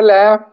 Hola,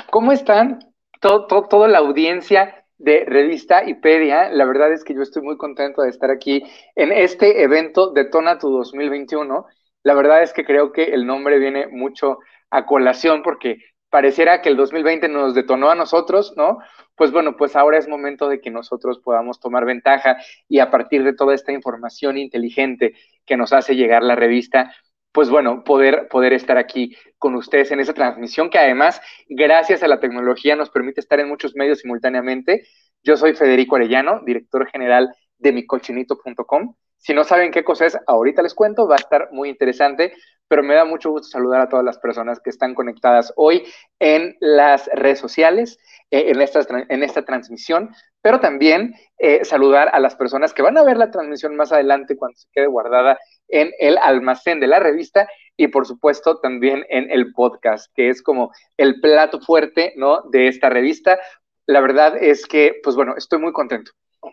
¿cómo están? Toda la audiencia de Revista Hipedia. La verdad es que yo estoy muy contento de estar aquí en este evento Detona tu 2021. La verdad es que creo que el nombre viene mucho a colación porque pareciera que el 2020 nos detonó a nosotros, ¿no? Pues bueno, pues ahora es momento de que nosotros podamos tomar ventaja y a partir de toda esta información inteligente que nos hace llegar la revista, pues bueno, poder estar aquí con ustedes en esa transmisión que además, gracias a la tecnología, nos permite estar en muchos medios simultáneamente. Yo soy Federico Arellano, director general de micochinito.com. Si no saben qué cosa es, ahorita les cuento, va a estar muy interesante, pero me da mucho gusto saludar a todas las personas que están conectadas hoy en las redes sociales, en esta transmisión, pero también saludar a las personas que van a ver la transmisión más adelante cuando se quede guardada en el almacén de la revista y por supuesto también en el podcast, que es como el plato fuerte, ¿no?, de esta revista. La verdad es que, pues bueno, estoy muy contento.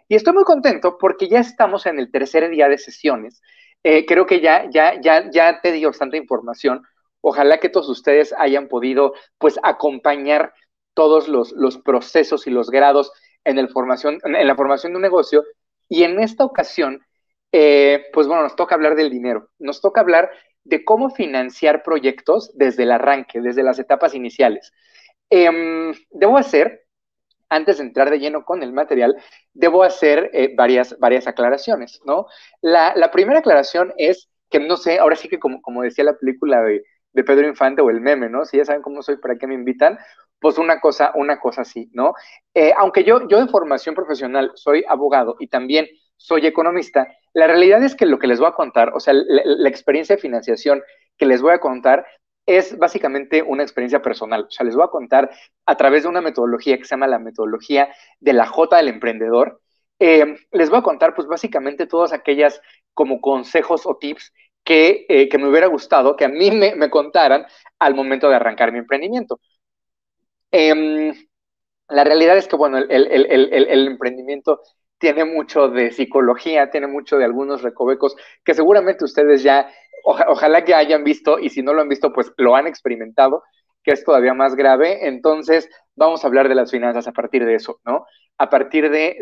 Y estoy muy contento porque ya estamos en el tercer día de sesiones. Creo que ya te di bastante información. Ojalá que todos ustedes hayan podido, pues, acompañar todos los procesos y los grados en la formación de un negocio. Y en esta ocasión, pues bueno, nos toca hablar del dinero. Nos toca hablar de cómo financiar proyectos desde el arranque, desde las etapas iniciales. Debo hacer, antes de entrar de lleno con el material, debo hacer varias aclaraciones, ¿no? La primera aclaración es que no sé, ahora sí que como decía la película de Pedro Infante o el meme, ¿no? Si ya saben cómo soy, ¿para qué me invitan? Pues una cosa así, ¿no? Aunque yo de formación profesional soy abogado y también soy economista, la realidad es que lo que les voy a contar, o sea, la experiencia de financiación que les voy a contar es básicamente una experiencia personal. O sea, les voy a contar a través de una metodología que se llama la metodología de la J del emprendedor. Les voy a contar, pues básicamente todas aquellas como consejos o tips que me hubiera gustado que a mí me contaran al momento de arrancar mi emprendimiento. Eh, la realidad es que, bueno, el emprendimiento tiene mucho de psicología, tiene mucho de algunos recovecos que seguramente ustedes ya, ojalá que hayan visto, y si no lo han visto, pues lo han experimentado, que es todavía más grave. Entonces, vamos a hablar de las finanzas a partir de eso, ¿no? A partir de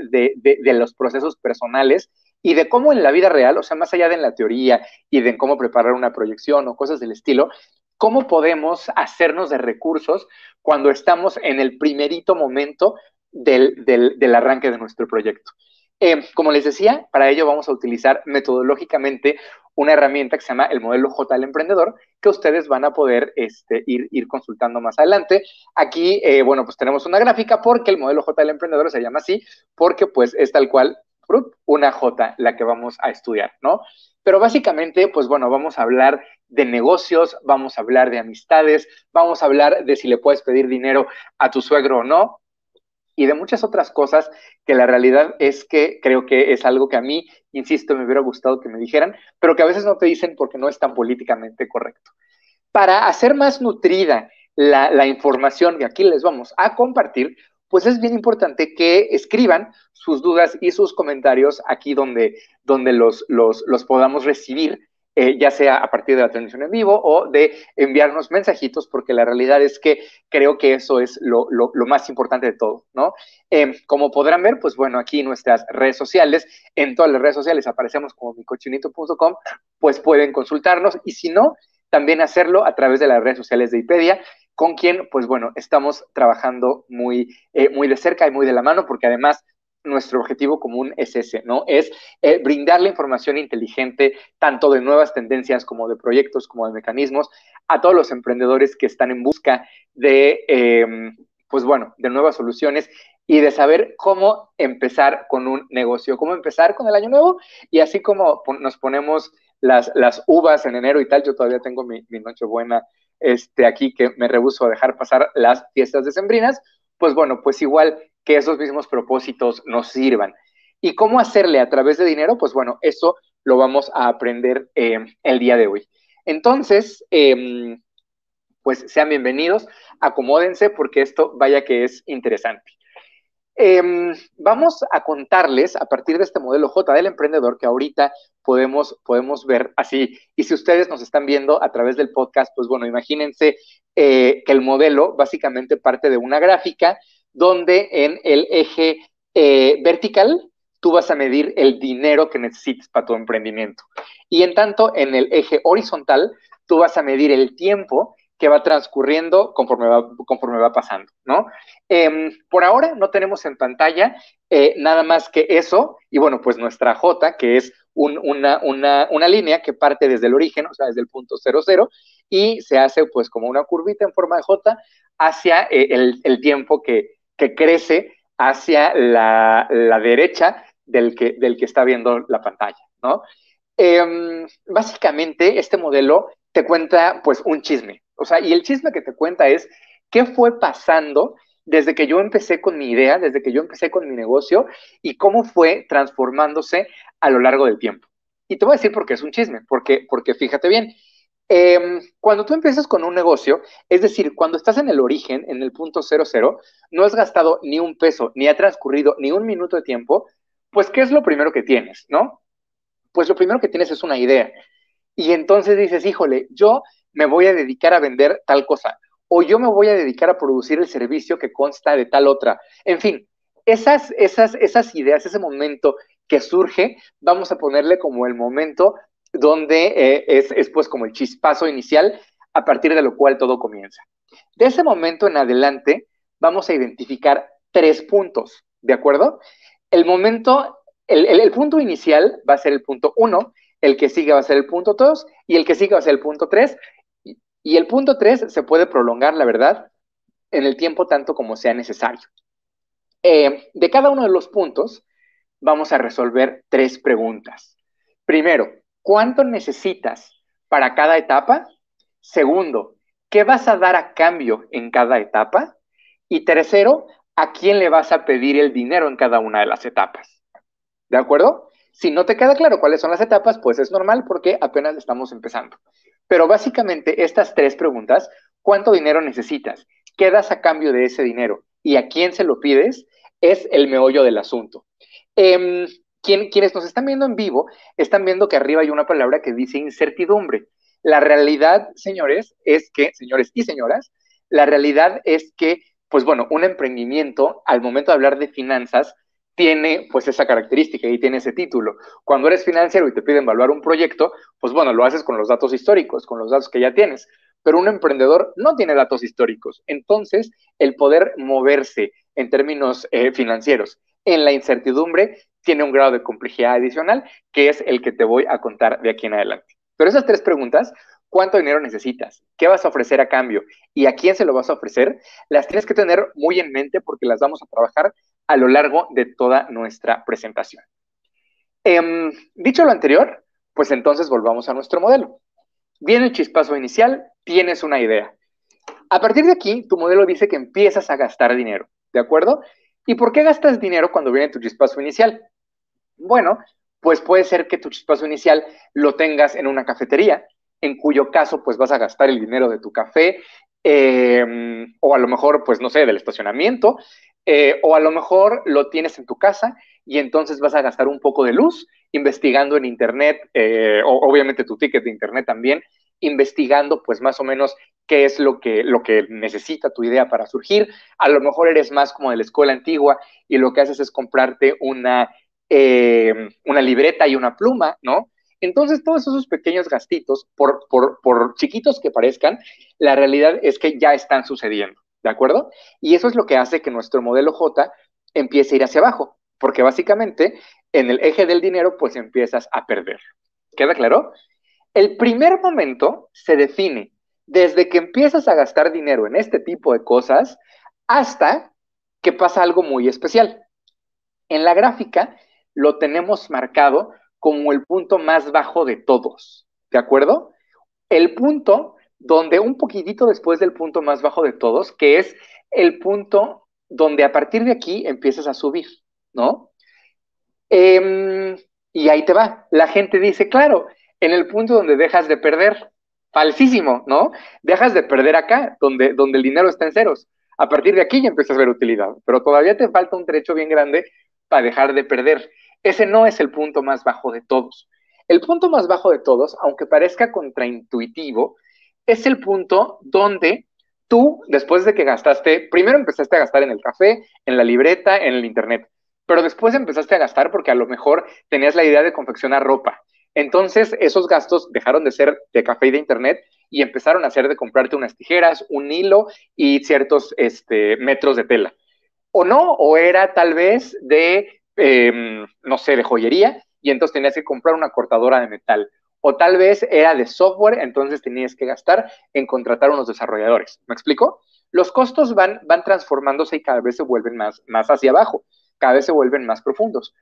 los procesos personales y de cómo en la vida real, o sea, más allá de en la teoría y de cómo preparar una proyección o cosas del estilo, cómo podemos hacernos de recursos cuando estamos en el primerito momento del arranque de nuestro proyecto. Como les decía, para ello vamos a utilizar metodológicamente una herramienta que se llama el modelo J del emprendedor, que ustedes van a poder ir consultando más adelante. Aquí, bueno, pues tenemos una gráfica porque el modelo J del emprendedor se llama así, porque pues es tal cual una J la que vamos a estudiar, ¿no? Pero básicamente, pues bueno, vamos a hablar de negocios, vamos a hablar de amistades, vamos a hablar de si le puedes pedir dinero a tu suegro o no, y de muchas otras cosas que la realidad es que creo que es algo que a mí, insisto, me hubiera gustado que me dijeran, pero que a veces no te dicen porque no es tan políticamente correcto. Para hacer más nutrida la información que aquí les vamos a compartir, pues es bien importante que escriban sus dudas y sus comentarios aquí donde los podamos recibir, ya sea a partir de la transmisión en vivo o de enviarnos mensajitos, porque la realidad es que creo que eso es lo más importante de todo, ¿no? Como podrán ver, pues bueno, aquí nuestras redes sociales, en todas las redes sociales aparecemos como micochinito.com, pues pueden consultarnos y si no, también hacerlo a través de las redes sociales de Hipedia, con quien, pues bueno, estamos trabajando muy de cerca y muy de la mano, porque además nuestro objetivo común es ese, ¿no? Es brindar la información inteligente, tanto de nuevas tendencias como de proyectos, como de mecanismos, a todos los emprendedores que están en busca pues bueno, de nuevas soluciones y de saber cómo empezar con un negocio, cómo empezar con el año nuevo y así como nos ponemos las uvas en enero y tal, yo todavía tengo mi Nochebuena aquí que me rehúso a dejar pasar las fiestas decembrinas, pues bueno, pues igual que esos mismos propósitos nos sirvan. ¿Y cómo hacerle a través de dinero? Pues bueno, eso lo vamos a aprender el día de hoy. Entonces, pues sean bienvenidos, acomódense porque esto vaya que es interesante. Vamos a contarles a partir de este modelo J del emprendedor que ahorita podemos ver así. Y si ustedes nos están viendo a través del podcast, pues bueno, imagínense que el modelo básicamente parte de una gráfica donde en el eje vertical tú vas a medir el dinero que necesites para tu emprendimiento. Y en tanto, en el eje horizontal, tú vas a medir el tiempo que va transcurriendo conforme va pasando, ¿no? Por ahora no tenemos en pantalla nada más que eso, y bueno, pues nuestra J, que es una línea que parte desde el origen, o sea, desde el punto 00, y se hace pues como una curvita en forma de J hacia el tiempo que crece hacia la derecha del que está viendo la pantalla, ¿no? Básicamente, este modelo te cuenta pues un chisme. O sea, y el chisme que te cuenta es qué fue pasando desde que yo empecé con mi idea, desde que yo empecé con mi negocio y cómo fue transformándose a lo largo del tiempo. Y te voy a decir por qué es un chisme, porque fíjate bien, cuando tú empiezas con un negocio, es decir, cuando estás en el origen, en el punto 00, no has gastado ni un peso, ni ha transcurrido ni un minuto de tiempo, pues ¿qué es lo primero que tienes, no? Pues lo primero que tienes es una idea. Y entonces dices, híjole, yo me voy a dedicar a vender tal cosa, o yo me voy a dedicar a producir el servicio que consta de tal otra. En fin, esas ideas, ese momento que surge, vamos a ponerle como el momento donde es pues como el chispazo inicial a partir de lo cual todo comienza. De ese momento en adelante, vamos a identificar 3 puntos, ¿de acuerdo? El momento, el punto inicial va a ser el punto 1, el que sigue va a ser el punto 2 y el que sigue va a ser el punto 3. Y el punto 3 se puede prolongar, la verdad, en el tiempo tanto como sea necesario. De cada uno de los puntos vamos a resolver 3 preguntas. Primero, ¿cuánto necesitas para cada etapa? Segundo, ¿qué vas a dar a cambio en cada etapa? Y tercero, ¿a quién le vas a pedir el dinero en cada una de las etapas? ¿De acuerdo? Si no te queda claro cuáles son las etapas, pues es normal porque apenas estamos empezando. Pero básicamente estas 3 preguntas, ¿cuánto dinero necesitas? ¿Qué das a cambio de ese dinero? ¿Y a quién se lo pides? Es el meollo del asunto. Eh, quienes nos están viendo en vivo están viendo que arriba hay una palabra que dice incertidumbre. La realidad, señores, es que, señores y señoras, la realidad es que, pues bueno, un emprendimiento, al momento de hablar de finanzas, tiene pues esa característica y tiene ese título. Cuando eres financiero y te piden evaluar un proyecto, pues bueno, lo haces con los datos históricos, con los datos que ya tienes. Pero un emprendedor no tiene datos históricos. Entonces, el poder moverse en términos financieros en la incertidumbre tiene un grado de complejidad adicional, que es el que te voy a contar de aquí en adelante. Pero esas 3 preguntas, ¿cuánto dinero necesitas? ¿Qué vas a ofrecer a cambio? ¿Y a quién se lo vas a ofrecer? Las tienes que tener muy en mente porque las vamos a trabajar a lo largo de toda nuestra presentación. Dicho lo anterior, pues entonces volvamos a nuestro modelo. Viene el chispazo inicial, tienes una idea. A partir de aquí, tu modelo dice que empiezas a gastar dinero, ¿de acuerdo? ¿Y por qué gastas dinero cuando viene tu chispazo inicial? Bueno, pues puede ser que tu chispazo inicial lo tengas en una cafetería, en cuyo caso pues vas a gastar el dinero de tu café, o a lo mejor pues no sé, del estacionamiento, o a lo mejor lo tienes en tu casa y entonces vas a gastar un poco de luz investigando en internet, obviamente tu ticket de internet también, investigando pues más o menos qué es lo que necesita tu idea para surgir. A lo mejor eres más como de la escuela antigua y lo que haces es comprarte una libreta y una pluma, ¿no? Entonces, todos esos pequeños gastitos, por chiquitos que parezcan, la realidad es que ya están sucediendo, ¿de acuerdo? Y eso es lo que hace que nuestro modelo J empiece a ir hacia abajo, porque básicamente en el eje del dinero, pues empiezas a perder. ¿Queda claro? El primer momento se define desde que empiezas a gastar dinero en este tipo de cosas hasta que pasa algo muy especial. En la gráfica lo tenemos marcado como el punto más bajo de todos, ¿de acuerdo? El punto donde un poquitito después del punto más bajo de todos, que es el punto donde a partir de aquí empiezas a subir, ¿no? Y ahí te va. La gente dice, claro, en el punto donde dejas de perder, falsísimo, ¿no? Dejas de perder acá, donde el dinero está en ceros. A partir de aquí ya empiezas a ver utilidad, pero todavía te falta un trecho bien grande para dejar de perder. Ese no es el punto más bajo de todos. El punto más bajo de todos, aunque parezca contraintuitivo, es el punto donde tú, después de que gastaste, primero empezaste a gastar en el café, en la libreta, en el internet, pero después empezaste a gastar porque a lo mejor tenías la idea de confeccionar ropa. Entonces, esos gastos dejaron de ser de café y de internet y empezaron a ser de comprarte unas tijeras, un hilo y ciertos metros de tela. O no, o era tal vez de, no sé, de joyería y entonces tenías que comprar una cortadora de metal. O tal vez era de software, entonces tenías que gastar en contratar unos desarrolladores. ¿Me explico? Los costos van transformándose y cada vez se vuelven más hacia abajo, cada vez se vuelven más profundos.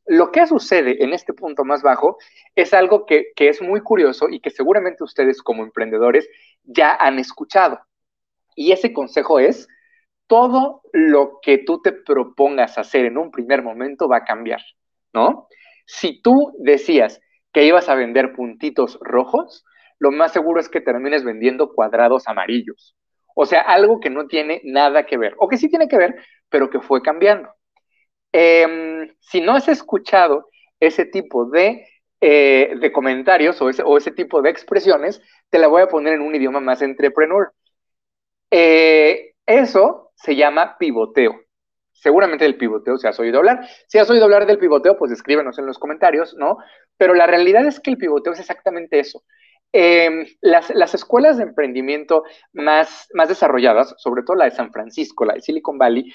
Lo que sucede en este punto más bajo es algo que es muy curioso y que seguramente ustedes como emprendedores ya han escuchado. Y ese consejo es, todo lo que tú te propongas hacer en un primer momento va a cambiar, ¿no? Si tú decías que ibas a vender puntitos rojos, lo más seguro es que termines vendiendo cuadrados amarillos. O sea, algo que no tiene nada que ver, o que sí tiene que ver, pero que fue cambiando. Si no has escuchado ese tipo de comentarios o ese tipo de expresiones, te la voy a poner en un idioma más entrepreneur. Eso se llama pivoteo. Seguramente del pivoteo si has oído hablar. Si has oído hablar del pivoteo, pues escríbenos en los comentarios, ¿no? Pero la realidad es que el pivoteo es exactamente eso. Las escuelas de emprendimiento más desarrolladas, sobre todo la de San Francisco, la de Silicon Valley,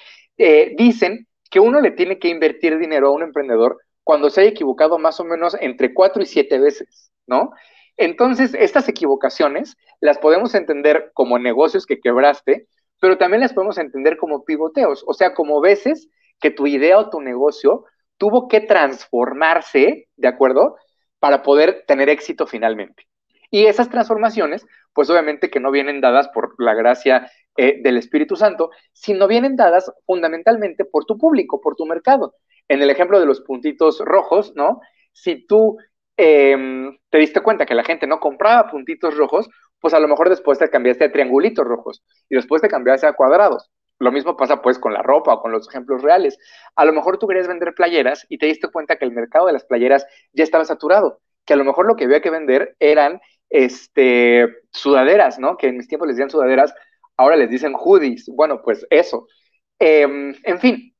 dicen que uno le tiene que invertir dinero a un emprendedor cuando se haya equivocado más o menos entre 4 y 7 veces, ¿no? Entonces, estas equivocaciones las podemos entender como negocios que quebraste, pero también las podemos entender como pivoteos, o sea, como veces que tu idea o tu negocio tuvo que transformarse, ¿de acuerdo? Para poder tener éxito finalmente. Y esas transformaciones, pues obviamente que no vienen dadas por la gracia del Espíritu Santo, sino vienen dadas fundamentalmente por tu público, por tu mercado. En el ejemplo de los puntitos rojos, ¿no? Si tú te diste cuenta que la gente no compraba puntitos rojos, pues a lo mejor después te cambiaste a triangulitos rojos y después te cambiaste a cuadrados. Lo mismo pasa pues con la ropa o con los ejemplos reales. A lo mejor tú querías vender playeras y te diste cuenta que el mercado de las playeras ya estaba saturado, que a lo mejor lo que había que vender eran sudaderas, ¿no? Que en mis tiempos les decían sudaderas, ahora les dicen hoodies. Bueno, pues eso. En fin,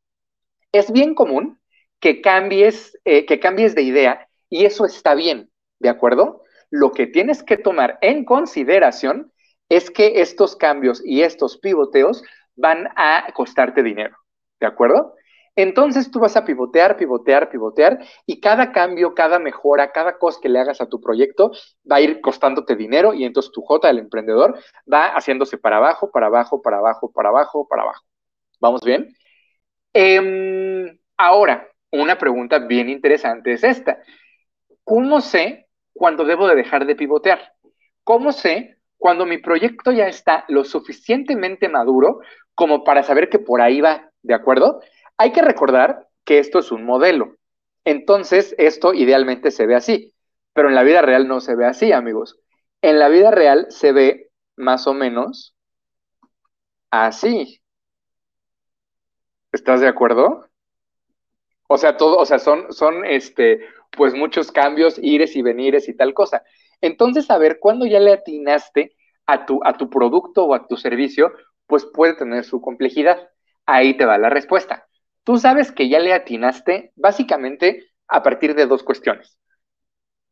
es bien común que cambies de idea y eso está bien, ¿de acuerdo? Lo que tienes que tomar en consideración es que estos cambios y estos pivoteos van a costarte dinero, ¿de acuerdo? Entonces tú vas a pivotear, pivotear, pivotear y cada cambio, cada mejora, cada cosa que le hagas a tu proyecto va a ir costándote dinero y entonces tu J del emprendedor va haciéndose para abajo, para abajo, para abajo, para abajo, para abajo. ¿Vamos bien? Ahora, una pregunta bien interesante es esta. ¿Cómo sé cuándo debo de dejar de pivotear? ¿Cómo sé cuando mi proyecto ya está lo suficientemente maduro como para saber que por ahí va? ¿De acuerdo? Hay que recordar que esto es un modelo. Entonces, esto idealmente se ve así, pero en la vida real no se ve así, amigos. En la vida real se ve más o menos así. ¿Estás de acuerdo? O sea, son pues muchos cambios, ires y venires y tal cosa. Entonces, a ver, cuando ya le atinaste a tu producto o a tu servicio, pues puede tener su complejidad. Ahí te va la respuesta. Tú sabes que ya le atinaste básicamente a partir de dos cuestiones.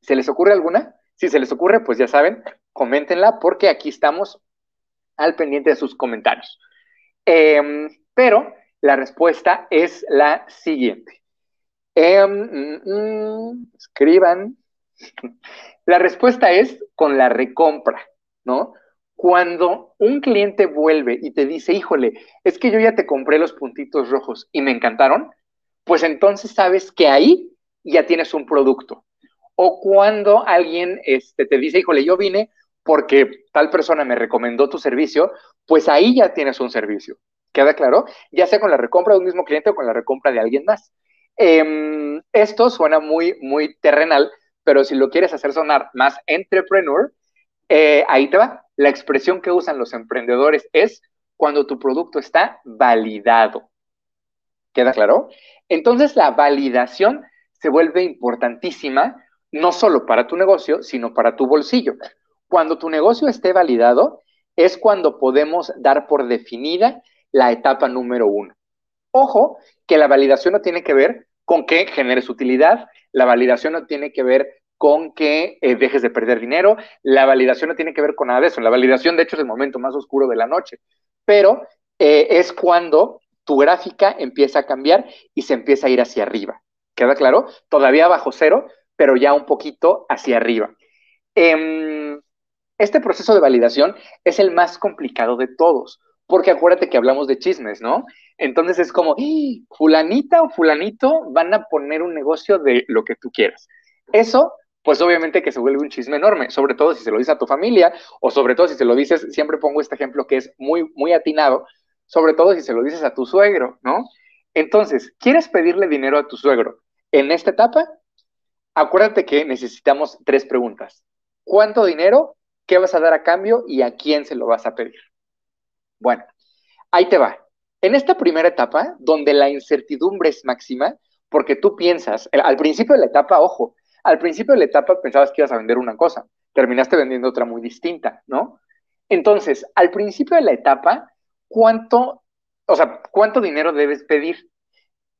¿Se les ocurre alguna? Si se les ocurre, pues ya saben, coméntenla porque aquí estamos al pendiente de sus comentarios. Pero la respuesta es la siguiente. Escriban. La respuesta es con la recompra, ¿no? Cuando un cliente vuelve y te dice, híjole, es que yo ya te compré los puntitos rojos y me encantaron, pues entonces sabes que ahí ya tienes un producto. O cuando alguien te dice, híjole, yo vine porque tal persona me recomendó tu servicio, pues ahí ya tienes un servicio. ¿Queda claro? Ya sea con la recompra de un mismo cliente o con la recompra de alguien más. Esto suena muy terrenal, pero si lo quieres hacer sonar más entrepreneur, ahí te va. La expresión que usan los emprendedores es cuando tu producto está validado. ¿Queda claro? Entonces la validación se vuelve importantísima, no solo para tu negocio, sino para tu bolsillo. Cuando tu negocio esté validado, es cuando podemos dar por definida la etapa número 1. Ojo, que la validación no tiene que ver con que generes utilidad, la validación no tiene que ver con que dejes de perder dinero, la validación no tiene que ver con nada de eso. La validación, de hecho, es el momento más oscuro de la noche, pero es cuando tu gráfica empieza a cambiar y se empieza a ir hacia arriba. ¿Queda claro? Todavía bajo cero, pero ya un poquito hacia arriba. Este proceso de validación es el más complicado de todos, porque acuérdate que hablamos de chismes, ¿no? Entonces es como, fulanita o fulanito van a poner un negocio de lo que tú quieras. Eso, pues obviamente que se vuelve un chisme enorme, sobre todo si se lo dices a tu familia, o sobre todo si se lo dices, siempre pongo este ejemplo que es muy, muy atinado, sobre todo si se lo dices a tu suegro, ¿no? Entonces, ¿quieres pedirle dinero a tu suegro en esta etapa? Acuérdate que necesitamos 3 preguntas. ¿Cuánto dinero? ¿Qué vas a dar a cambio? ¿Y a quién se lo vas a pedir? Bueno, ahí te va. En esta primera etapa, donde la incertidumbre es máxima, porque tú piensas, al principio de la etapa, ojo, al principio de la etapa pensabas que ibas a vender una cosa, terminaste vendiendo otra muy distinta, ¿no? Entonces, al principio de la etapa, ¿cuánto dinero debes pedir?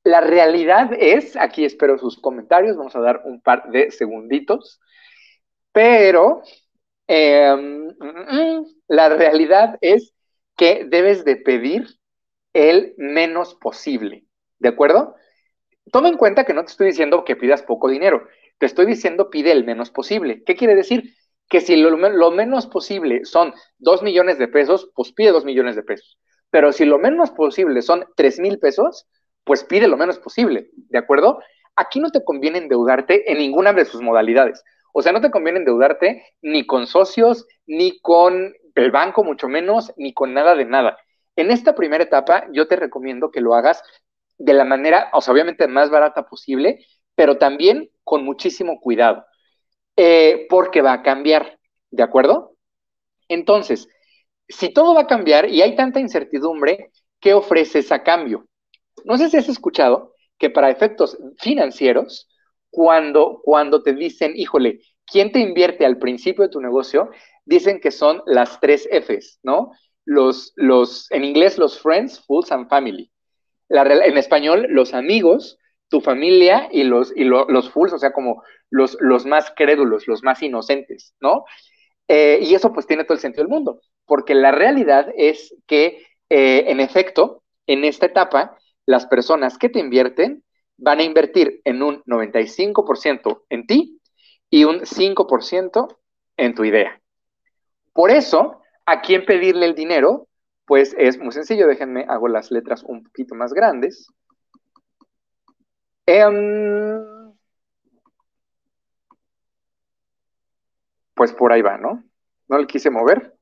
La realidad es, aquí espero sus comentarios, vamos a dar un par de segunditos, pero la realidad es que debes de pedir el menos posible, ¿de acuerdo? Toma en cuenta que no te estoy diciendo que pidas poco dinero, te estoy diciendo pide el menos posible. ¿Qué quiere decir? Que si lo menos posible son 2 millones de pesos, pues pide 2 millones de pesos. Pero si lo menos posible son 3,000 pesos, pues pide lo menos posible, ¿de acuerdo? Aquí no te conviene endeudarte en ninguna de sus modalidades. O sea, no te conviene endeudarte ni con socios, ni con el banco, mucho menos, ni con nada de nada. En esta primera etapa, yo te recomiendo que lo hagas de la manera, o sea, obviamente más barata posible, pero también con muchísimo cuidado, porque va a cambiar, ¿de acuerdo? Entonces, si todo va a cambiar y hay tanta incertidumbre, ¿qué ofreces a cambio? No sé si has escuchado que para efectos financieros, cuando te dicen, híjole, ¿quién te invierte al principio de tu negocio? Dicen que son las 3 Fs, ¿no? En inglés, los friends, fools and family. En español, los amigos, tu familia y los fools, o sea, como los más crédulos, los más inocentes, ¿no? Y eso pues tiene todo el sentido del mundo, porque la realidad es que, en efecto, en esta etapa, las personas que te invierten van a invertir en un 95% en ti y un 5% en tu idea. Por eso, ¿a quién pedirle el dinero? Pues es muy sencillo, déjenme, hago las letras un poquito más grandes. Pues por ahí va, ¿no? No le quise mover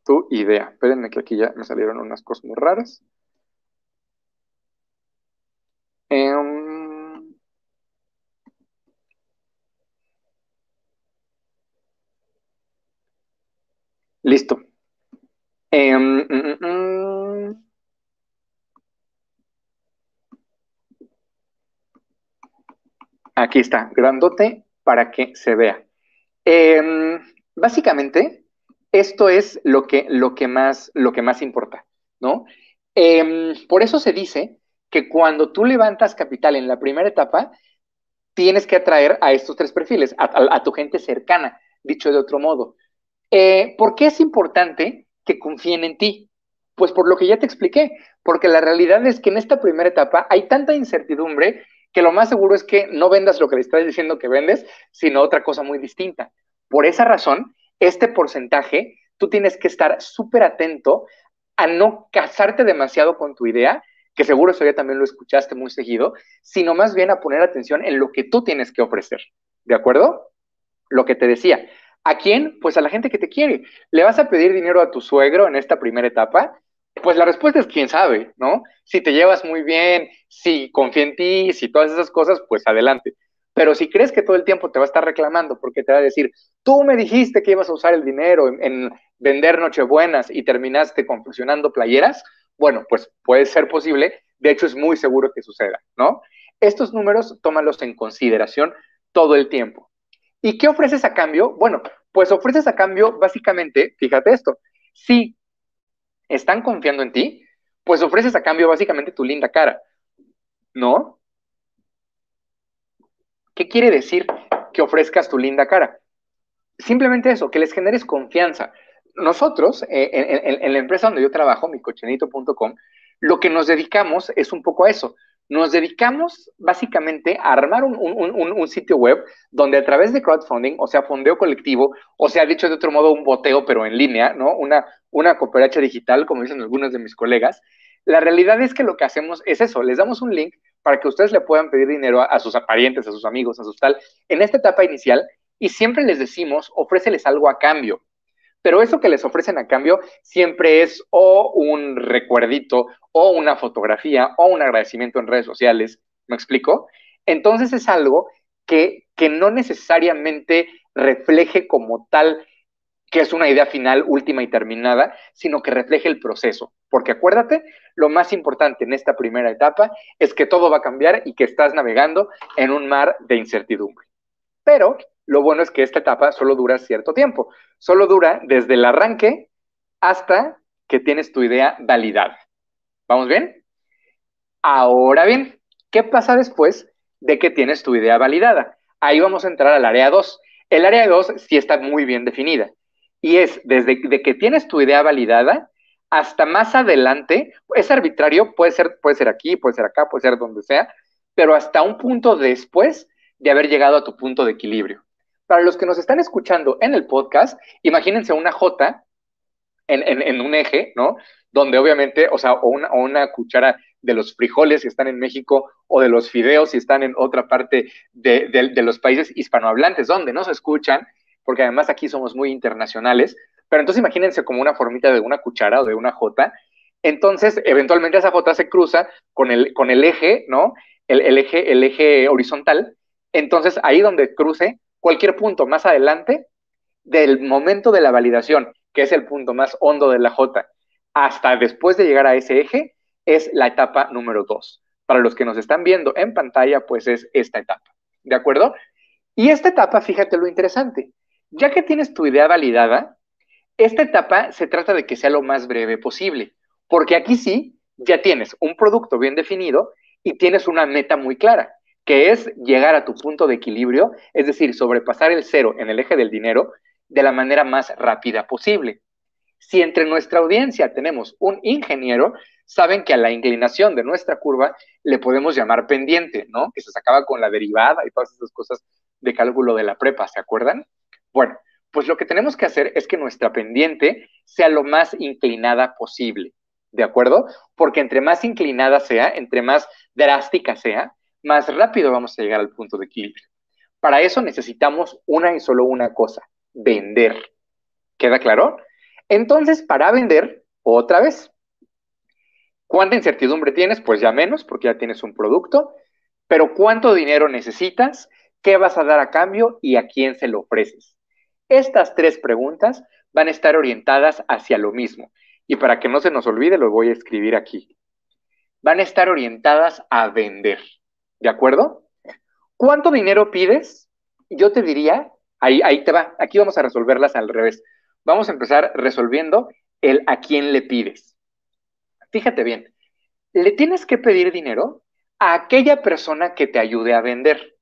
tu idea. Espérenme que aquí ya me salieron unas cosas muy raras. Em, Listo. Mm. Aquí está, grandote para que se vea. Em, Básicamente, esto es lo que más importa, ¿no? Por eso se dice que cuando tú levantas capital en la primera etapa, tienes que atraer a estos 3 perfiles, a tu gente cercana, dicho de otro modo. ¿Por qué es importante que confíen en ti? Pues por lo que ya te expliqué, porque la realidad es que en esta primera etapa hay tanta incertidumbre que lo más seguro es que no vendas lo que le estás diciendo que vendes, sino otra cosa muy distinta. Por esa razón, este porcentaje, tú tienes que estar súper atento a no casarte demasiado con tu idea, que seguro eso ya también lo escuchaste muy seguido, sino más bien a poner atención en lo que tú tienes que ofrecer. ¿De acuerdo? Lo que te decía. ¿A quién? Pues a la gente que te quiere. ¿Le vas a pedir dinero a tu suegro en esta primera etapa? Pues la respuesta es quién sabe, ¿no? Si te llevas muy bien, si confía en ti, si todas esas cosas, pues adelante. Pero si crees que todo el tiempo te va a estar reclamando porque te va a decir, tú me dijiste que ibas a usar el dinero en vender Nochebuenas y terminaste confeccionando playeras, bueno, pues puede ser posible, de hecho es muy seguro que suceda, ¿no? Estos números tómalos en consideración todo el tiempo. ¿Y qué ofreces a cambio? Bueno, pues ofreces a cambio básicamente, fíjate esto, si están confiando en ti, pues ofreces a cambio básicamente tu linda cara, ¿no? ¿Qué quiere decir que ofrezcas tu linda cara? Simplemente eso, que les generes confianza. Nosotros, en la empresa donde yo trabajo, micochenito.com, lo que nos dedicamos es un poco a eso. Nos dedicamos básicamente a armar un sitio web donde a través de crowdfunding, o sea, fondeo colectivo, o sea, dicho de otro modo, un boteo, pero en línea, ¿no? Una cooperacha digital, como dicen algunos de mis colegas. La realidad es que lo que hacemos es eso, les damos un link para que ustedes le puedan pedir dinero a sus parientes, a sus amigos, a sus tal, en esta etapa inicial, y siempre les decimos, ofréceles algo a cambio. Pero eso que les ofrecen a cambio siempre es o un recuerdito, o una fotografía, o un agradecimiento en redes sociales. ¿Me explico? Entonces es algo que no necesariamente refleje como tal que es una idea final, última y terminada, sino que refleje el proceso. Porque acuérdate, lo más importante en esta primera etapa es que todo va a cambiar y que estás navegando en un mar de incertidumbre. Pero lo bueno es que esta etapa solo dura cierto tiempo. Solo dura desde el arranque hasta que tienes tu idea validada. ¿Vamos bien? Ahora bien, ¿qué pasa después de que tienes tu idea validada? Ahí vamos a entrar al área 2. El área 2 sí está muy bien definida. Y es desde de que tienes tu idea validada hasta más adelante, es arbitrario, puede ser aquí, puede ser acá, puede ser donde sea, pero hasta un punto después de haber llegado a tu punto de equilibrio. Para los que nos están escuchando en el podcast, imagínense una J en un eje, ¿no? Donde obviamente, o sea, o una cuchara de los frijoles si están en México o de los fideos si están en otra parte de los países hispanohablantes, donde no se escuchan, porque además aquí somos muy internacionales, pero entonces imagínense como una formita de una cuchara o de una J, entonces eventualmente esa J se cruza con el eje, ¿no? El eje horizontal, entonces ahí donde cruce, cualquier punto más adelante del momento de la validación, que es el punto más hondo de la J, hasta después de llegar a ese eje, es la etapa número 2. Para los que nos están viendo en pantalla, pues es esta etapa. ¿De acuerdo? Y esta etapa, fíjate lo interesante. Ya que tienes tu idea validada, esta etapa se trata de que sea lo más breve posible, porque aquí sí ya tienes un producto bien definido y tienes una meta muy clara, que es llegar a tu punto de equilibrio, es decir, sobrepasar el cero en el eje del dinero de la manera más rápida posible. Si entre nuestra audiencia tenemos un ingeniero, saben que a la inclinación de nuestra curva le podemos llamar pendiente, ¿no? Que se sacaba con la derivada y todas esas cosas de cálculo de la prepa, ¿se acuerdan? Bueno, pues lo que tenemos que hacer es que nuestra pendiente sea lo más inclinada posible, ¿de acuerdo? Porque entre más inclinada sea, entre más drástica sea, más rápido vamos a llegar al punto de equilibrio. Para eso necesitamos una y solo una cosa, vender. ¿Queda claro? Entonces, para vender, otra vez, ¿cuánta incertidumbre tienes? Pues ya menos, porque ya tienes un producto, pero ¿cuánto dinero necesitas? ¿Qué vas a dar a cambio y a quién se lo ofreces? Estas tres preguntas van a estar orientadas hacia lo mismo. Y para que no se nos olvide, lo voy a escribir aquí. Van a estar orientadas a vender. ¿De acuerdo? ¿Cuánto dinero pides? Yo te diría, ahí te va, aquí vamos a resolverlas al revés. Vamos a empezar resolviendo el a quién le pides. Fíjate bien, le tienes que pedir dinero a aquella persona que te ayude a vender.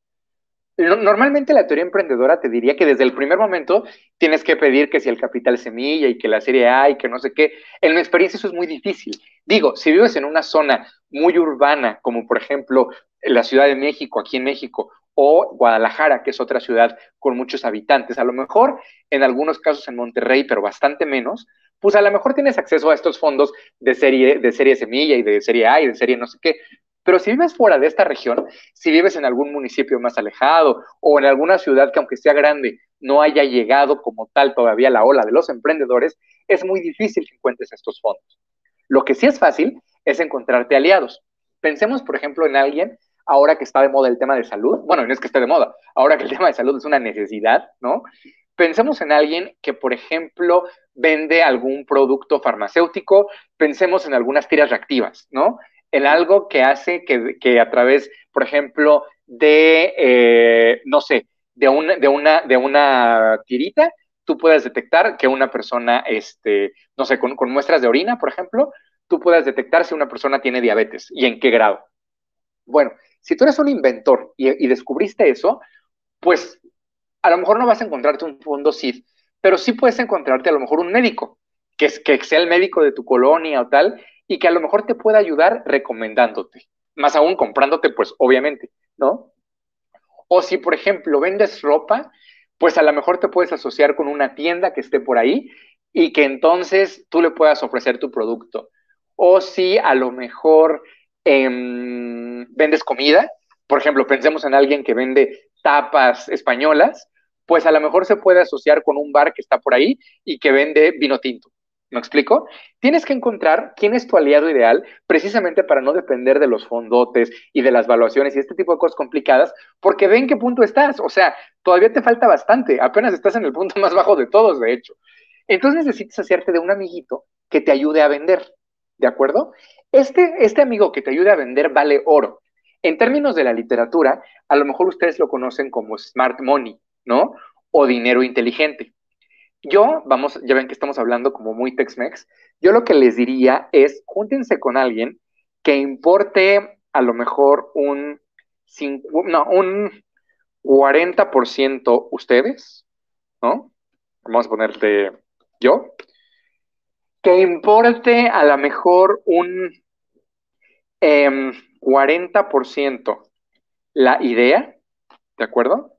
Normalmente la teoría emprendedora te diría que desde el primer momento tienes que pedir que si el capital semilla y que la serie A y que no sé qué. En mi experiencia eso es muy difícil. Digo, si vives en una zona muy urbana, como por ejemplo la Ciudad de México, aquí en México, o Guadalajara, que es otra ciudad con muchos habitantes, a lo mejor en algunos casos en Monterrey, pero bastante menos, pues a lo mejor tienes acceso a estos fondos de serie semilla y de serie A y de serie no sé qué. Pero si vives fuera de esta región, si vives en algún municipio más alejado o en alguna ciudad que aunque sea grande no haya llegado como tal todavía la ola de los emprendedores, es muy difícil que encuentres estos fondos. Lo que sí es fácil es encontrarte aliados. Pensemos, por ejemplo, en alguien ahora que está de moda el tema de salud, bueno, no es que esté de moda, ahora que el tema de salud es una necesidad, ¿no? Pensemos en alguien que, por ejemplo, vende algún producto farmacéutico, pensemos en algunas tiras reactivas, ¿no? En algo que hace que a través, por ejemplo, no sé, de una tirita, tú puedas detectar que una persona, no sé, con muestras de orina, por ejemplo, tú puedas detectar si una persona tiene diabetes y en qué grado. Bueno, si tú eres un inventor y descubriste eso, pues a lo mejor no vas a encontrarte un fondo SID, pero sí puedes encontrarte a lo mejor un médico, que sea el médico de tu colonia o tal, y que a lo mejor te pueda ayudar recomendándote, más aún comprándote, pues obviamente, ¿no? O si, por ejemplo, vendes ropa, pues a lo mejor te puedes asociar con una tienda que esté por ahí y que entonces tú le puedas ofrecer tu producto. O si a lo mejor vendes comida, por ejemplo, pensemos en alguien que vende tapas españolas, pues a lo mejor se puede asociar con un bar que está por ahí y que vende vino tinto. ¿Me explico? Tienes que encontrar quién es tu aliado ideal precisamente para no depender de los fondotes y de las valuaciones y este tipo de cosas complicadas, porque ve en qué punto estás. O sea, todavía te falta bastante. Apenas estás en el punto más bajo de todos, de hecho. Entonces necesitas hacerte de un amiguito que te ayude a vender. ¿De acuerdo? Este amigo que te ayude a vender vale oro. En términos de la literatura, a lo mejor ustedes lo conocen como smart money, ¿no? O dinero inteligente. Ya ven que estamos hablando como muy Tex-Mex, yo lo que les diría es, júntense con alguien que importe a lo mejor un 40% ustedes, ¿no? Vamos a ponerte yo, que importe a lo mejor un 40% la idea, ¿de acuerdo?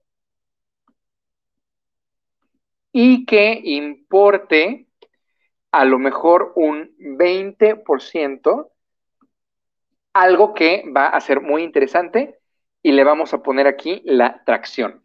Y que importe a lo mejor un 20% algo que va a ser muy interesante y le vamos a poner aquí la tracción.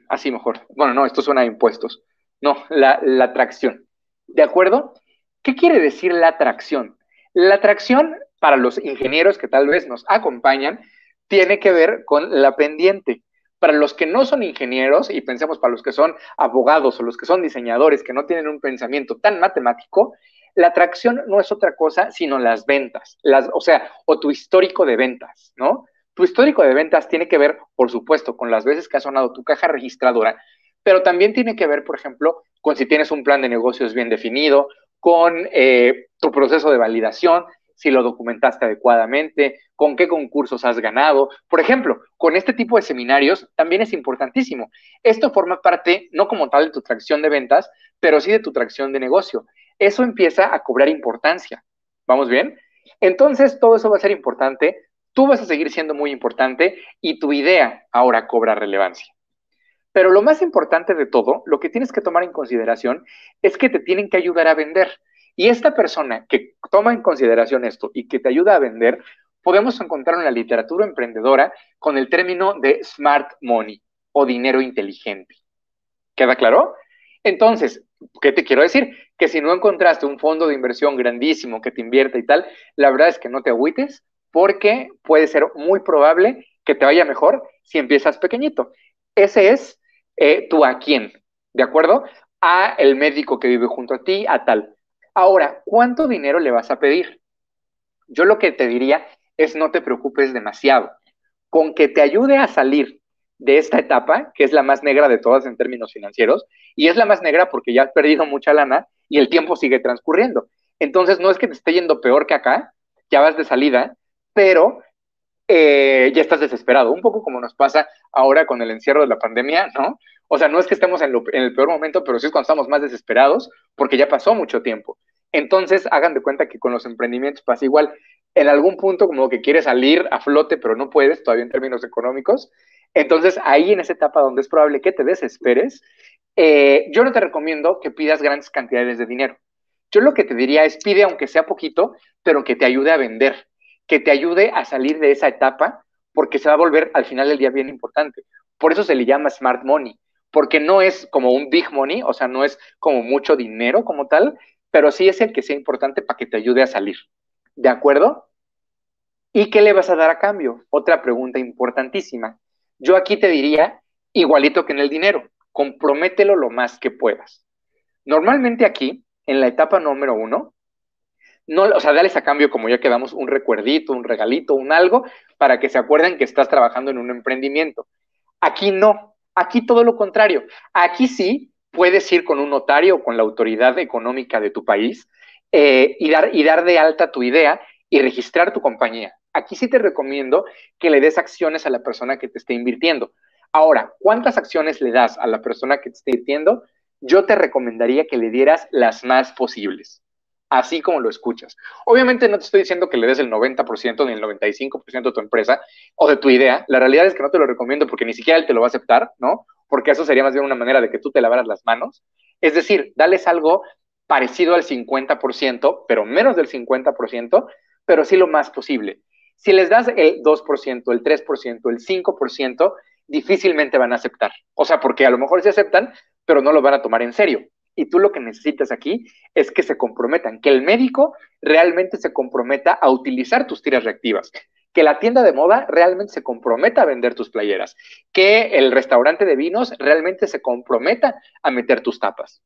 Así mejor. Bueno, no, esto suena a impuestos. No, la tracción. ¿De acuerdo? ¿Qué quiere decir la tracción? La tracción, para los ingenieros que tal vez nos acompañan, tiene que ver con la pendiente. Para los que no son ingenieros, y pensemos para los que son abogados o los que son diseñadores que no tienen un pensamiento tan matemático, la atracción no es otra cosa sino las ventas, o sea, o tu histórico de ventas, ¿no? Tu histórico de ventas tiene que ver, por supuesto, con las veces que ha sonado tu caja registradora, pero también tiene que ver, por ejemplo, con si tienes un plan de negocios bien definido, con tu proceso de validación, si lo documentaste adecuadamente, con qué concursos has ganado. Por ejemplo, con este tipo de seminarios también es importantísimo. Esto forma parte, no como tal de tu tracción de ventas, pero sí de tu tracción de negocio. Eso empieza a cobrar importancia. ¿Vamos bien? Entonces, todo eso va a ser importante, tú vas a seguir siendo muy importante y tu idea ahora cobra relevancia. Pero lo más importante de todo, lo que tienes que tomar en consideración es que te tienen que ayudar a vender. Y esta persona que toma en consideración esto y que te ayuda a vender, podemos encontrar en la literatura emprendedora con el término de smart money o dinero inteligente. ¿Queda claro? Entonces, ¿qué te quiero decir? Que si no encontraste un fondo de inversión grandísimo que te invierta y tal, la verdad es que no te agüites porque puede ser muy probable que te vaya mejor si empiezas pequeñito. Ese es tú a quién, ¿de acuerdo? A el médico que vive junto a ti, a tal. Ahora, ¿cuánto dinero le vas a pedir? Yo lo que te diría es no te preocupes demasiado. Con que te ayude a salir de esta etapa, que es la más negra de todas en términos financieros, y es la más negra porque ya has perdido mucha lana y el tiempo sigue transcurriendo. Entonces, no es que te esté yendo peor que acá, ya vas de salida, pero ya estás desesperado, un poco como nos pasa ahora con el encierro de la pandemia, ¿no? O sea, no es que estemos en el peor momento, pero sí es cuando estamos más desesperados porque ya pasó mucho tiempo. Entonces, hagan de cuenta que con los emprendimientos pasa igual. En algún punto como que quieres salir a flote, pero no puedes todavía en términos económicos. Entonces, ahí en esa etapa donde es probable que te desesperes, yo no te recomiendo que pidas grandes cantidades de dinero. Yo lo que te diría es pide aunque sea poquito, pero que te ayude a vender, que te ayude a salir de esa etapa, porque se va a volver al final del día bien importante. Por eso se le llama smart money, porque no es como un big money, o sea, no es como mucho dinero como tal, pero sí es el que sea importante para que te ayude a salir. ¿De acuerdo? ¿Y qué le vas a dar a cambio? Otra pregunta importantísima. Yo aquí te diría, igualito que en el dinero, compromételo lo más que puedas. Normalmente aquí, en la etapa número 1, no, o sea, dales a cambio, como ya quedamos, un recuerdito, un regalito, un algo, para que se acuerden que estás trabajando en un emprendimiento. Aquí no, aquí todo lo contrario. Aquí sí puedes ir con un notario o con la autoridad económica de tu país y dar de alta tu idea y registrar tu compañía. Aquí sí te recomiendo que le des acciones a la persona que te esté invirtiendo. Ahora, ¿cuántas acciones le das a la persona que te esté invirtiendo? Yo te recomendaría que le dieras las más posibles, así como lo escuchas. Obviamente no te estoy diciendo que le des el 90% ni el 95% de tu empresa o de tu idea. La realidad es que no te lo recomiendo porque ni siquiera él te lo va a aceptar, ¿no? Porque eso sería más bien una manera de que tú te lavaras las manos. Es decir, dales algo parecido al 50%, pero menos del 50%, pero sí lo más posible. Si les das el 2%, el 3%, el 5%, difícilmente van a aceptar. O sea, porque a lo mejor se aceptan, pero no lo van a tomar en serio. Y tú lo que necesitas aquí es que se comprometan, que el médico realmente se comprometa a utilizar tus tiras reactivas, que la tienda de moda realmente se comprometa a vender tus playeras, que el restaurante de vinos realmente se comprometa a meter tus tapas.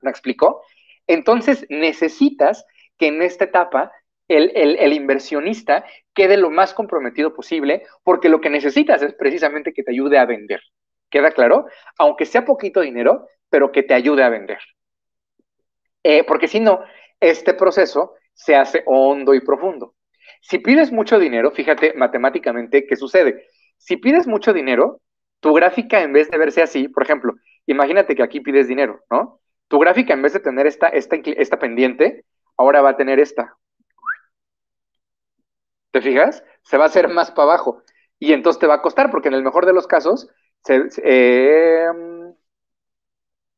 ¿Me explicó? Entonces necesitas que en esta etapa el inversionista quede lo más comprometido posible, porque lo que necesitas es precisamente que te ayude a vender. ¿Queda claro? Aunque sea poquito dinero, pero que te ayude a vender. Porque si no, este proceso se hace hondo y profundo. Si pides mucho dinero, fíjate matemáticamente qué sucede. Si pides mucho dinero, tu gráfica en vez de verse así, por ejemplo, imagínate que aquí pides dinero, ¿no? Tu gráfica en vez de tener esta pendiente, ahora va a tener esta. ¿Te fijas? Se va a hacer más para abajo. Y entonces te va a costar, porque en el mejor de los casos, en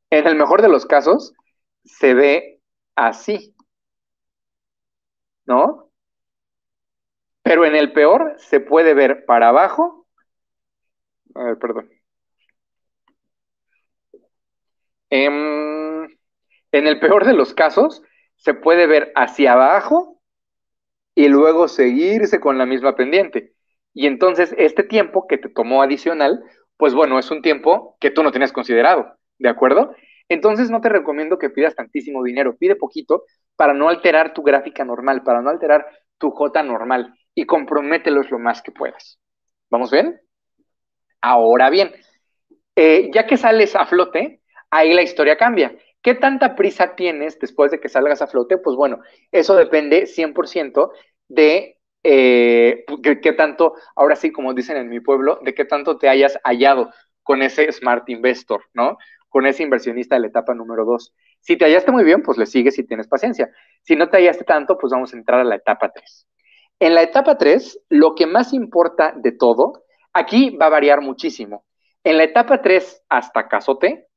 el mejor de los casos, se ve así, ¿no? Pero en el peor se puede ver para abajo. A ver, perdón. En, en el peor de los casos, se puede ver hacia abajo y luego seguirse con la misma pendiente. Y entonces este tiempo que te tomó adicional, pues bueno, es un tiempo que tú no tenías considerado, ¿de acuerdo? Entonces no te recomiendo que pidas tantísimo dinero, pide poquito para no alterar tu gráfica normal, para no alterar tu J normal y compromételos lo más que puedas. ¿Vamos bien? Ahora bien, ya que sales a flote, ahí la historia cambia. ¿Qué tanta prisa tienes después de que salgas a flote? Pues bueno, eso depende 100% de qué tanto, ahora sí, como dicen en mi pueblo, de qué tanto te hayas hallado con ese smart investor, ¿no? Con ese inversionista de la etapa número 2. Si te hallaste muy bien, pues le sigues si tienes paciencia. Si no te hallaste tanto, pues vamos a entrar a la etapa 3. En la etapa 3, lo que más importa de todo, aquí va a variar muchísimo. En la etapa 3 hasta casote,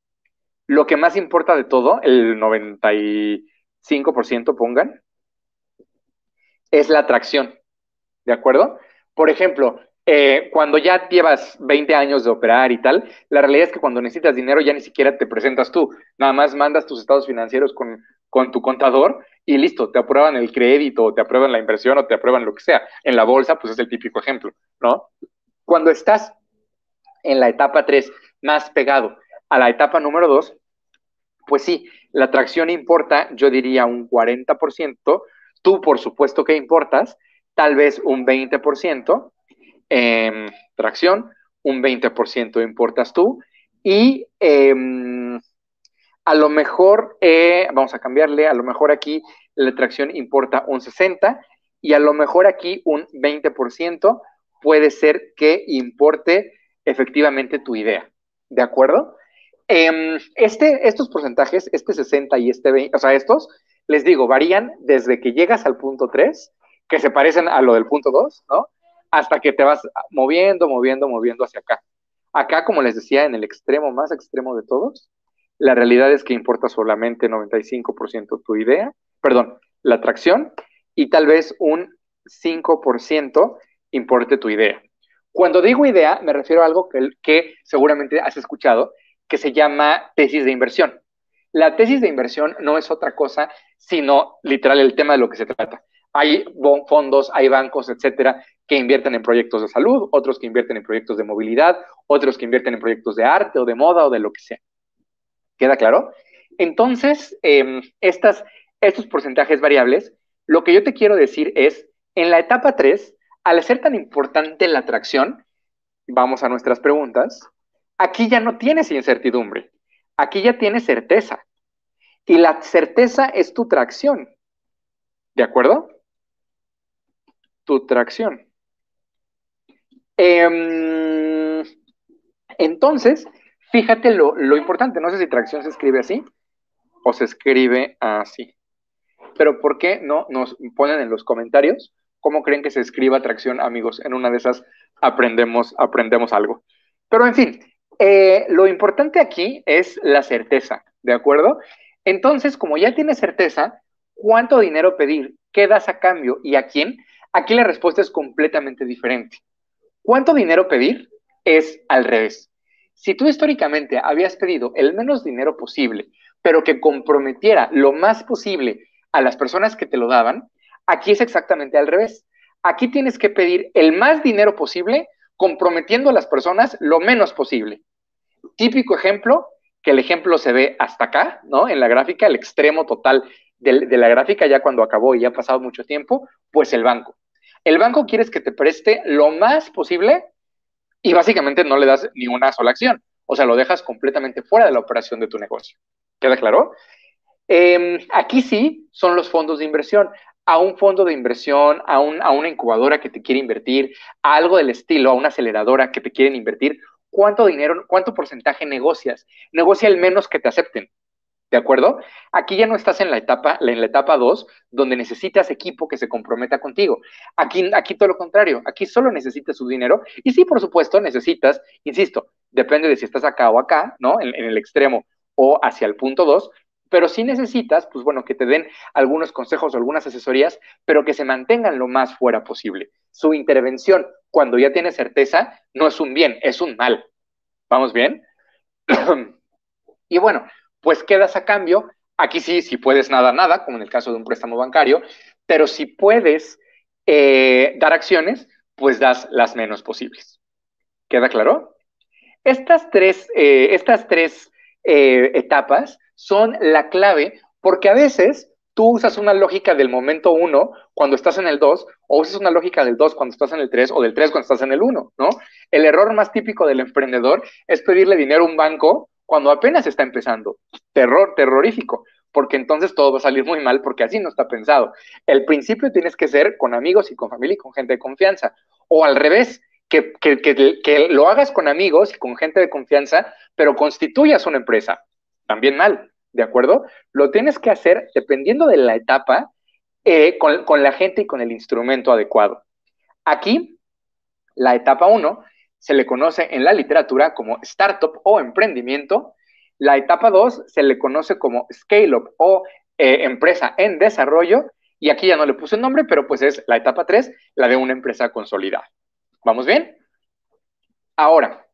lo que más importa de todo, el 95% pongan, es la atracción, ¿de acuerdo? Por ejemplo, cuando ya llevas 20 años de operar y tal, la realidad es que cuando necesitas dinero ya ni siquiera te presentas tú, nada más mandas tus estados financieros con tu contador y listo, te aprueban el crédito, te aprueban la inversión o te aprueban lo que sea. En la bolsa, pues es el típico ejemplo, ¿no? Cuando estás en la etapa 3 más pegado a la etapa número 2, pues sí, la atracción importa, yo diría un 40%, tú por supuesto que importas, tal vez un 20%, tracción, un 20% importas tú y a lo mejor, vamos a cambiarle, a lo mejor aquí la tracción importa un 60% y a lo mejor aquí un 20% puede ser que importe efectivamente tu idea, ¿de acuerdo? Estos porcentajes, este 60 y este 20, o sea, estos, les digo, varían desde que llegas al punto 3, que se parecen a lo del punto 2, ¿no? Hasta que te vas moviendo hacia acá. Acá, como les decía, en el extremo más extremo de todos, la realidad es que importa solamente 95% tu idea, perdón, la atracción, y tal vez un 5% importe tu idea. Cuando digo idea, me refiero a algo que seguramente has escuchado, que se llama tesis de inversión. La tesis de inversión no es otra cosa, sino literal el tema de lo que se trata. Hay fondos, hay bancos, etcétera, que invierten en proyectos de salud, otros que invierten en proyectos de movilidad, otros que invierten en proyectos de arte o de moda o de lo que sea. ¿Queda claro? Entonces, estos porcentajes variables, lo que yo te quiero decir es, en la etapa 3, al ser tan importante la atracción, vamos a nuestras preguntas, aquí ya no tienes incertidumbre, aquí ya tienes certeza. Y la certeza es tu tracción, ¿de acuerdo? Tu tracción. Eh, entonces, fíjate lo importante, no sé si tracción se escribe así o se escribe así. Pero ¿por qué no nos ponen en los comentarios cómo creen que se escriba tracción, amigos? En una de esas aprendemos algo. Pero en fin, lo importante aquí es la certeza, ¿de acuerdo? Entonces, como ya tienes certeza, ¿cuánto dinero pedir? ¿Qué das a cambio? ¿Y a quién? Aquí la respuesta es completamente diferente. ¿Cuánto dinero pedir? Es al revés. Si tú históricamente habías pedido el menos dinero posible, pero que comprometiera lo más posible a las personas que te lo daban, aquí es exactamente al revés. Aquí tienes que pedir el más dinero posible, comprometiendo a las personas lo menos posible. Típico ejemplo, que el ejemplo se ve hasta acá, ¿no? En la gráfica, el extremo total de la gráfica, ya cuando acabó y ya ha pasado mucho tiempo, pues el banco. El banco quieres que te preste lo más posible y básicamente no le das ni una sola acción. O sea, lo dejas completamente fuera de la operación de tu negocio. ¿Queda claro? Aquí sí son los fondos de inversión. A un fondo de inversión, a una incubadora que te quiere invertir, a algo del estilo, a una aceleradora que te quieren invertir, ¿cuánto dinero, cuánto porcentaje negocias? Negocia el menos que te acepten. ¿De acuerdo? Aquí ya no estás en la etapa 2, donde necesitas equipo que se comprometa contigo. Aquí todo lo contrario, aquí solo necesitas su dinero y sí, por supuesto, necesitas, insisto, depende de si estás acá o acá, ¿no? En el extremo o hacia el punto 2, pero sí necesitas, pues bueno, que te den algunos consejos o algunas asesorías, pero que se mantengan lo más fuera posible. Su intervención, cuando ya tienes certeza, no es un bien, es un mal. ¿Vamos bien? Y bueno, pues quedas a cambio. Aquí sí, si puedes nada, nada, como en el caso de un préstamo bancario, pero si puedes dar acciones, pues das las menos posibles. ¿Queda claro? Estas tres etapas son la clave porque a veces tú usas una lógica del momento uno cuando estás en el 2 o usas una lógica del 2 cuando estás en el 3 o del 3 cuando estás en el uno, ¿no? El error más típico del emprendedor es pedirle dinero a un banco cuando apenas está empezando. Terrorífico, porque entonces todo va a salir muy mal porque así no está pensado. El principio tienes que ser con amigos y con familia y con gente de confianza. O al revés, que lo hagas con amigos y con gente de confianza, pero constituyas una empresa. También mal, ¿de acuerdo? Lo tienes que hacer dependiendo de la etapa, con la gente y con el instrumento adecuado. Aquí, la etapa uno se le conoce en la literatura como startup o emprendimiento. La etapa 2 se le conoce como scale-up o empresa en desarrollo. Y aquí ya no le puse el nombre, pero pues es la etapa 3, la de una empresa consolidada. ¿Vamos bien? Ahora,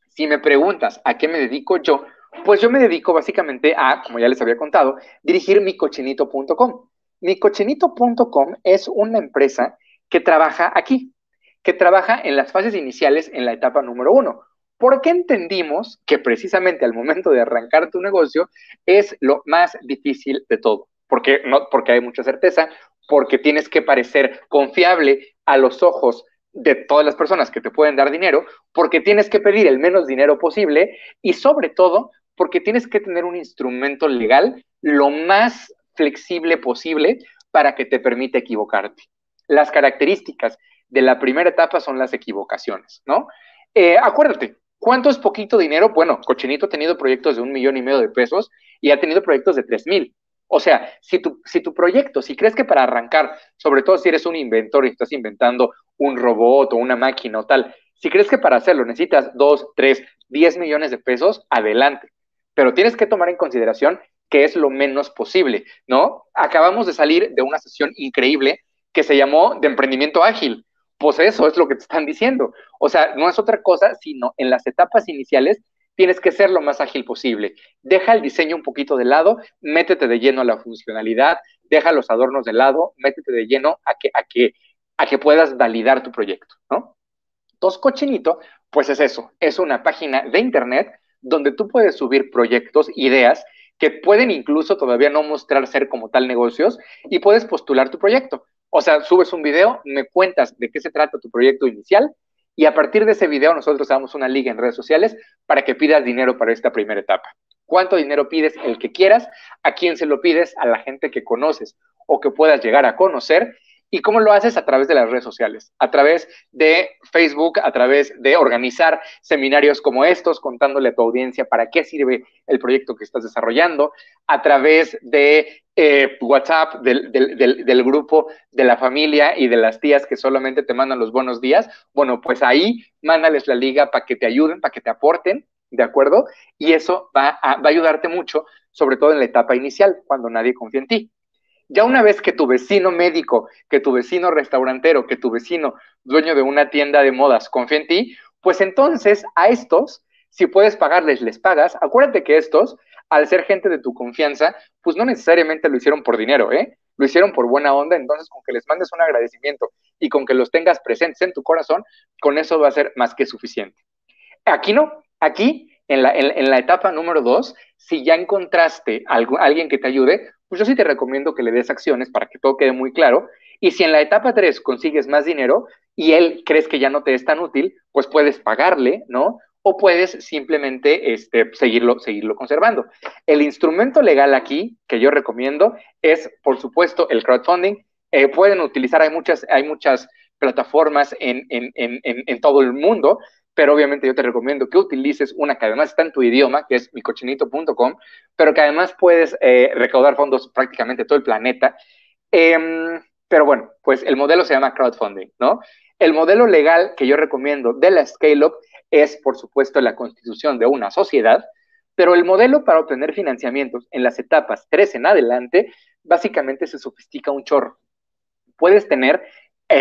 si me preguntas a qué me dedico yo, pues yo me dedico básicamente a, como ya les había contado, dirigir micochinito.com. Micochinito.com es una empresa que trabaja aquí, que trabaja en las fases iniciales en la etapa número 1. Porque entendimos que precisamente al momento de arrancar tu negocio es lo más difícil de todo. Porque, no, porque hay mucha certeza, porque tienes que parecer confiable a los ojos de todas las personas que te pueden dar dinero, porque tienes que pedir el menos dinero posible y sobre todo porque tienes que tener un instrumento legal lo más flexible posible para que te permita equivocarte. Las características de la primera etapa son las equivocaciones, ¿no? Acuérdate, ¿cuánto es poquito dinero? Bueno, Cochinito ha tenido proyectos de 1,5 millones de pesos y ha tenido proyectos de 3,000. O sea, si tu proyecto, si crees que para arrancar, sobre todo si eres un inventor y estás inventando un robot o una máquina o tal, si crees que para hacerlo necesitas 2, 3, 10 millones de pesos, adelante. Pero tienes que tomar en consideración que es lo menos posible, ¿no? Acabamos de salir de una sesión increíble que se llamó de emprendimiento ágil. Pues eso es lo que te están diciendo. O sea, no es otra cosa, sino en las etapas iniciales tienes que ser lo más ágil posible. Deja el diseño un poquito de lado, métete de lleno a la funcionalidad, deja los adornos de lado, métete de lleno a que puedas validar tu proyecto, ¿no? Entonces, Cochinito, pues es eso, es una página de internet donde tú puedes subir proyectos, ideas, que pueden incluso todavía no mostrar ser como tal negocios, y puedes postular tu proyecto. O sea, subes un video, me cuentas de qué se trata tu proyecto inicial, y a partir de ese video nosotros damos una liga en redes sociales para que pidas dinero para esta primera etapa. ¿Cuánto dinero pides? El que quieras. ¿A quién se lo pides? A la gente que conoces o que puedas llegar a conocer. ¿Y cómo lo haces? A través de las redes sociales, a través de Facebook, a través de organizar seminarios como estos, contándole a tu audiencia para qué sirve el proyecto que estás desarrollando, a través de WhatsApp, del grupo de la familia y de las tías que solamente te mandan los buenos días. Bueno, pues ahí mándales la liga para que te ayuden, para que te aporten, ¿de acuerdo? Y eso va a ayudarte mucho, sobre todo en la etapa inicial, cuando nadie confía en ti. Ya una vez que tu vecino médico, que tu vecino restaurantero, que tu vecino dueño de una tienda de modas confía en ti, pues entonces a estos, si puedes pagarles, les pagas. Acuérdate que estos, al ser gente de tu confianza, pues no necesariamente lo hicieron por dinero, ¿eh? Lo hicieron por buena onda, entonces con que les mandes un agradecimiento y con que los tengas presentes en tu corazón, con eso va a ser más que suficiente. Aquí no, aquí en la etapa número 2, si ya encontraste alguien que te ayude, pues yo sí te recomiendo que le des acciones para que todo quede muy claro. Y si en la etapa 3 consigues más dinero y él crees que ya no te es tan útil, pues puedes pagarle, ¿no? O puedes simplemente seguirlo conservando. El instrumento legal aquí que yo recomiendo es, por supuesto, el crowdfunding. Pueden utilizar, hay muchas plataformas en todo el mundo, pero obviamente yo te recomiendo que utilices una que además está en tu idioma, que es micochinito.com, pero que además puedes recaudar fondos prácticamente todo el planeta. Pero bueno, pues el modelo se llama crowdfunding, ¿no? El modelo legal que yo recomiendo de la Scale Up es, por supuesto, la constitución de una sociedad, pero el modelo para obtener financiamientos en las etapas 3 en adelante, básicamente se sofistica un chorro. Puedes tener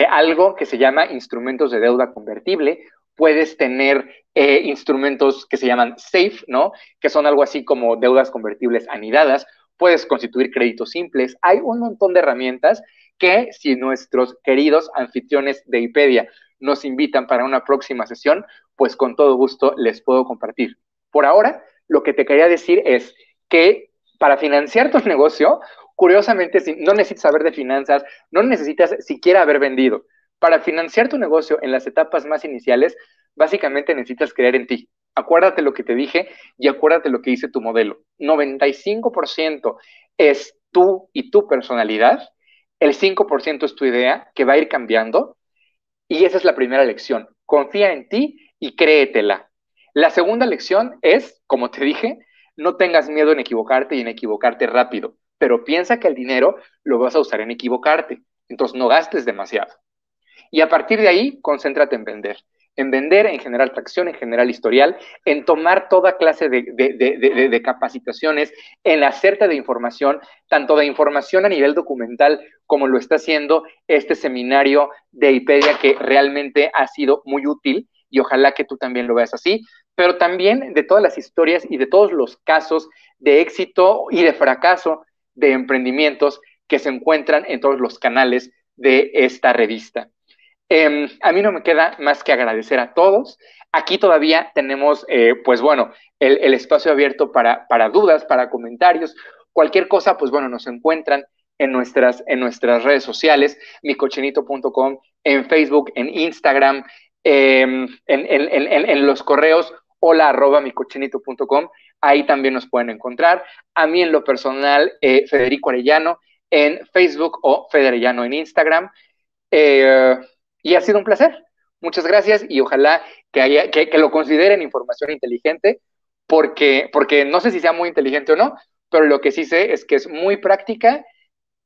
algo que se llama instrumentos de deuda convertible, puedes tener instrumentos que se llaman SAFE, ¿no? Que son algo así como deudas convertibles anidadas, puedes constituir créditos simples, hay un montón de herramientas que si nuestros queridos anfitriones de IPEDIA nos invitan para una próxima sesión, pues con todo gusto les puedo compartir. Por ahora, lo que te quería decir es que para financiar tu negocio, curiosamente, no necesitas saber de finanzas, no necesitas siquiera haber vendido. Para financiar tu negocio en las etapas más iniciales, básicamente necesitas creer en ti. Acuérdate lo que te dije y acuérdate lo que dice tu modelo. 95% es tú y tu personalidad, el 5% es tu idea, que va a ir cambiando, y esa es la primera lección. Confía en ti y créetela. La segunda lección es, como te dije, no tengas miedo en equivocarte y en equivocarte rápido, pero piensa que el dinero lo vas a usar en equivocarte. Entonces no gastes demasiado. Y a partir de ahí, concéntrate en vender, en generar tracción, en generar historial, en tomar toda clase de capacitaciones, en hacerte de información, tanto de información a nivel documental como lo está haciendo este seminario de IPEDIA, que realmente ha sido muy útil y ojalá que tú también lo veas así, pero también de todas las historias y de todos los casos de éxito y de fracaso de emprendimientos que se encuentran en todos los canales de esta revista. A mí no me queda más que agradecer a todos. Aquí todavía tenemos, pues bueno, el espacio abierto para dudas, para comentarios. Cualquier cosa, pues bueno, nos encuentran en nuestras redes sociales, micochinito.com, en Facebook, en Instagram, en los correos, hola@micochinito.com. Ahí también nos pueden encontrar. A mí en lo personal, Federico Arellano en Facebook o Federellano en Instagram. Eh, y ha sido un placer. Muchas gracias y ojalá que lo consideren información inteligente, porque no sé si sea muy inteligente o no, pero lo que sí sé es que es muy práctica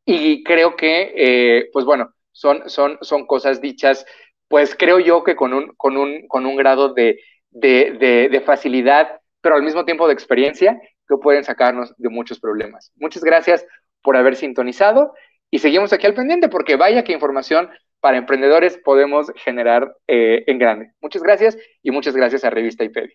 y creo que, pues bueno, son cosas dichas, pues creo yo que con un grado de facilidad, pero al mismo tiempo de experiencia, que pueden sacarnos de muchos problemas. Muchas gracias por haber sintonizado y seguimos aquí al pendiente porque vaya que información para emprendedores podemos generar en grande. Muchas gracias y muchas gracias a Revista IPEDI.